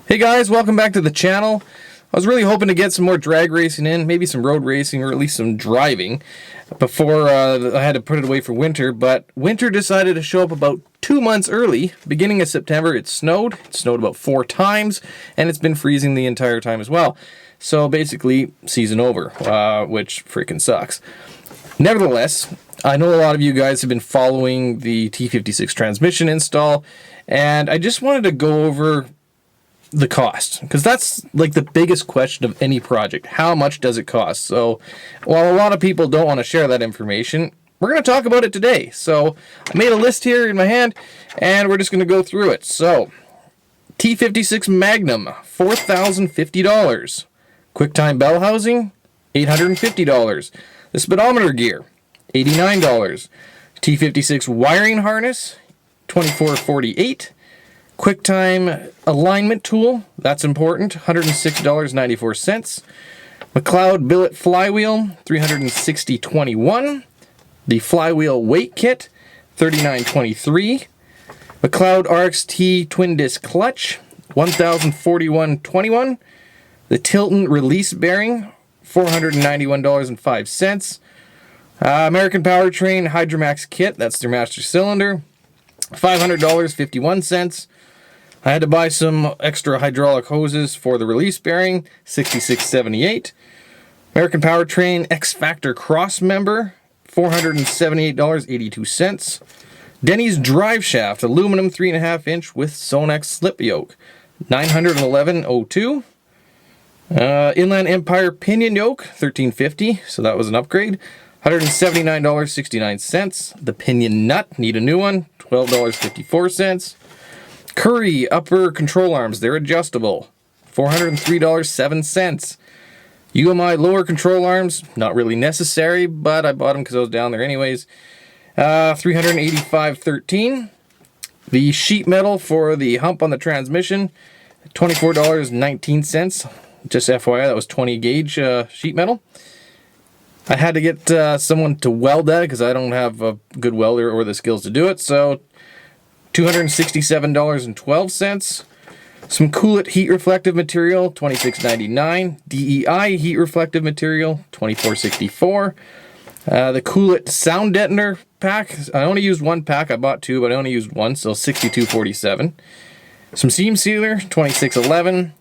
Hey guys, welcome back to the channel. I was really hoping to get some more drag racing in, maybe some road racing or at least some driving before I had to put it away for winter, but winter decided to show up about 2 months early. Beginning of September it snowed about 4 times, and it's been freezing the entire time as well. So basically season over, which freaking sucks. Nevertheless, I know a lot of you guys have been following the T56 transmission install, and I just wanted to go over the cost, because that's like the biggest question of any project. How much does it cost? So while a lot of people don't want to share that information, we're going to talk about it today. So I made a list here in my hand and we're just going to go through it. So T56 Magnum, $4,050. Quicktime bell housing, $850. The speedometer gear, $89. T56 wiring harness, $24.48. Quicktime alignment tool, that's important, $106.94. McLeod billet flywheel, $360.21. The flywheel weight kit, $39.23. McLeod RXT twin disc clutch, $1,041.21. The Tilton release bearing, $491.05. American Powertrain Hydromax kit, that's their master cylinder, $500.51. I had to buy some extra hydraulic hoses for the release bearing, $66.78. American Powertrain X Factor cross member, $478.82. Denny's drive shaft, aluminum 3.5 inch with Sonex slip yoke, $911.02. Inland Empire pinion yoke, $13.50, so that was an upgrade, $179.69. The pinion nut, need a new one, $12.54. Curry upper control arms, they're adjustable, $403.07. UMI lower control arms, not really necessary, but I bought them because I was down there anyways, $385.13. The sheet metal for the hump on the transmission, $24.19. Just FYI, that was 20 gauge sheet metal. I had to get someone to weld that because I don't have a good welder or the skills to do it, so $267.12. Some coolant heat reflective material, $26.99. DEI heat reflective material, $24.64. The coolant sound detonator pack, I only used one pack. I bought two, but I only used one, so $62.47. Some seam sealer, $26.11.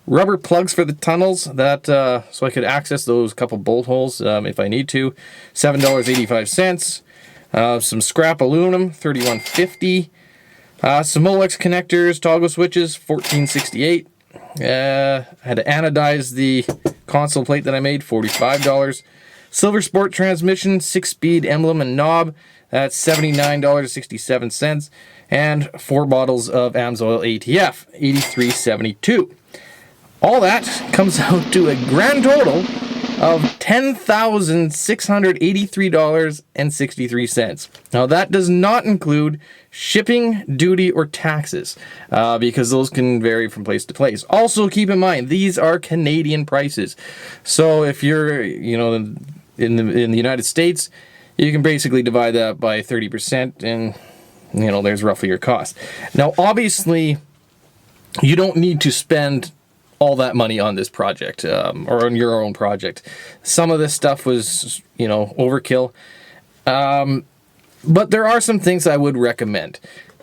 Rubber plugs for the tunnels, that so I could access those couple bolt holes if I need to, $7.85. Some scrap aluminum, $31.50. Some Molex connectors, toggle switches, $14.68. I had to anodize the console plate that I made, $45. Silver Sport transmission, 6-speed emblem and knob, that's $79.67. And 4 bottles of AMSOIL ATF, $83.72. All that comes out to a grand total of $10,683.63. Now that does not include shipping, duty, or taxes, because those can vary from place to place. Also keep in mind, these are Canadian prices. So if you're, in the United States, you can basically divide that by 30% and, there's roughly your cost. Now obviously, you don't need to spend all that money on this project, or on your own project. Some of this stuff was, overkill. But there are some things I would recommend.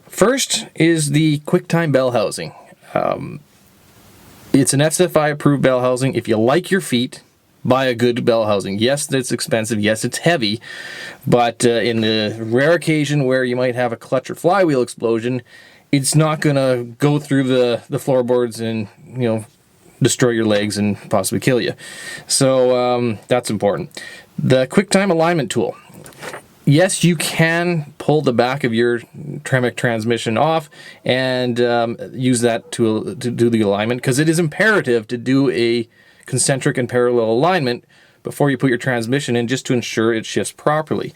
First is the Quicktime bell housing. It's an SFI approved bell housing. If you like your feet, buy a good bell housing. Yes, it's expensive. Yes, it's heavy. But in the rare occasion where you might have a clutch or flywheel explosion, it's not going to go through the floorboards and, destroy your legs and possibly kill you. So that's important. The Quicktime alignment tool. Yes, you can pull the back of your Tremec transmission off and use that to do the alignment, because it is imperative to do a concentric and parallel alignment before you put your transmission in, just to ensure it shifts properly.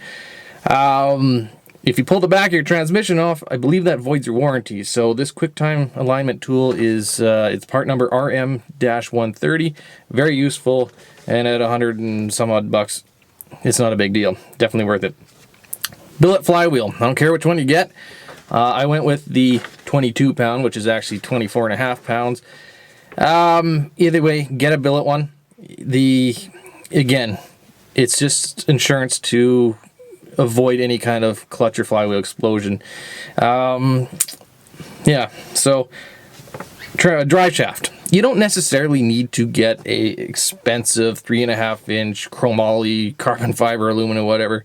If you pull the back of your transmission off, I believe that voids your warranty. So this Quicktime alignment tool is it's part number RM-130. Very useful, and at 100 and some odd bucks, it's not a big deal. Definitely worth it. Billet flywheel. I don't care which one you get. I went with the 22 pound, which is actually 24.5 pounds. Either way, get a billet one. Again, it's just insurance to avoid any kind of clutch or flywheel explosion. Yeah, so drive shaft. You don't necessarily need to get a expensive 3.5-inch chromoly, carbon fiber, aluminum, whatever.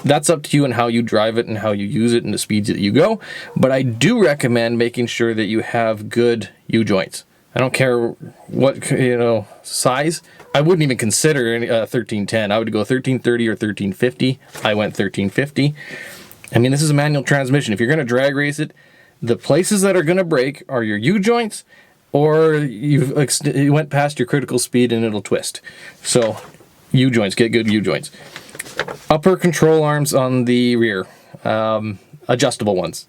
That's up to you and how you drive it and how you use it and the speeds that you go. But I do recommend making sure that you have good U-joints. I don't care what, size. I wouldn't even consider 1310. I would go 1330 or 1350. I went 1350. I mean, this is a manual transmission. If you're going to drag race it, the places that are going to break are your U-joints, or you went past your critical speed and it'll twist. So U-joints, get good U-joints. Upper control arms on the rear, adjustable ones.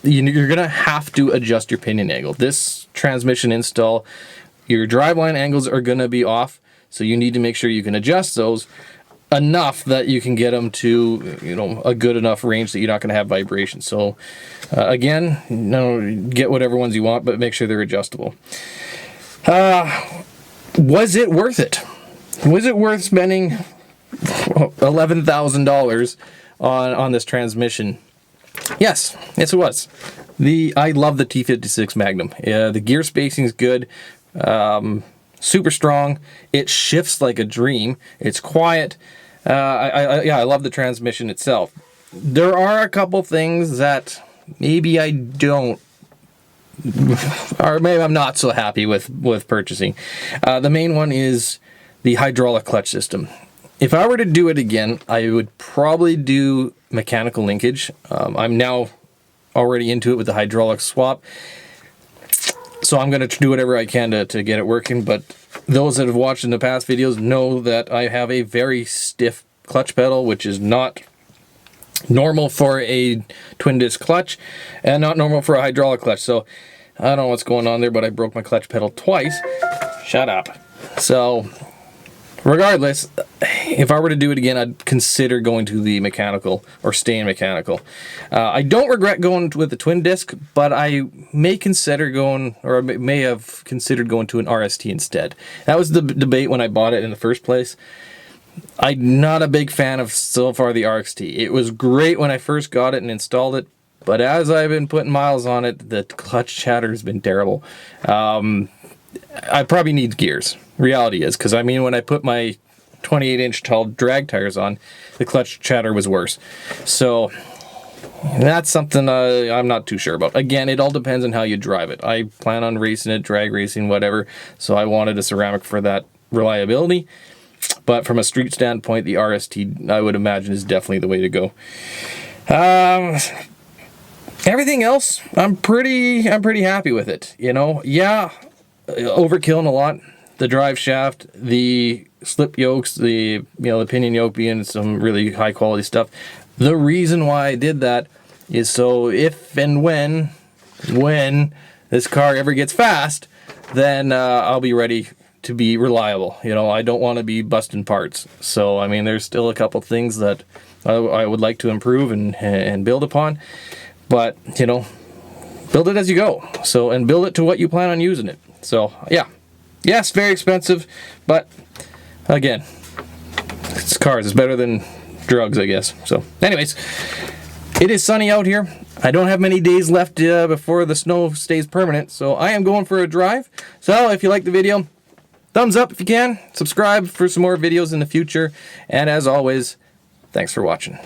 You're going to have to adjust your pinion angle. This transmission install, your driveline angles are going to be off, so you need to make sure you can adjust those enough that you can get them to a good enough range that you're not going to have vibration. So again, get whatever ones you want, but make sure they're adjustable. Was it worth it? Was it worth spending $11,000 on this transmission? Yes it was. I love the T56 Magnum. The gear spacing is good, super strong. It shifts like a dream. It's quiet. I love the transmission itself. There are a couple things that maybe I don't, or maybe I'm not so happy with purchasing. The main one is the hydraulic clutch system. If I were to do it again, I would probably do mechanical linkage. I'm now already into it with the hydraulic swap, so I'm going to do whatever I can to get it working. But those that have watched in the past videos know that I have a very stiff clutch pedal, which is not normal for a twin disc clutch and not normal for a hydraulic clutch. So I don't know what's going on there, but I broke my clutch pedal twice. Shut up. So regardless, if I were to do it again, I'd consider going to the mechanical or staying mechanical. I don't regret going with the twin disc, but I may consider going, or may have considered going to an RST instead. That was the debate when I bought it in the first place. I'm not a big fan of so far the RXT. It was great when I first got it and installed it, but as I've been putting miles on it, the clutch chatter has been terrible. I probably need gears. Reality is, because I mean, when I put my 28-inch tall drag tires on, the clutch chatter was worse. So that's something I'm not too sure about. Again, it all depends on how you drive it. I plan on racing it, drag racing, whatever, so I wanted a ceramic for that reliability. But from a street standpoint, the RST, I would imagine, is definitely the way to go. Everything else, I'm pretty happy with it. Yeah, overkilling a lot. The drive shaft, the slip yokes, the pinion yoke being some really high quality stuff. The reason why I did that is so if and when this car ever gets fast, then I'll be ready to be reliable. I don't want to be busting parts. So I mean, there's still a couple things that I would like to improve and build upon, but build it as you go. So, and build it to what you plan on using it. So yeah. Yes, very expensive, but again, it's cars. It's better than drugs, I guess. So anyways, it is sunny out here. I don't have many days left before the snow stays permanent, so I am going for a drive. So if you like the video, thumbs up if you can. Subscribe for some more videos in the future. And as always, thanks for watching.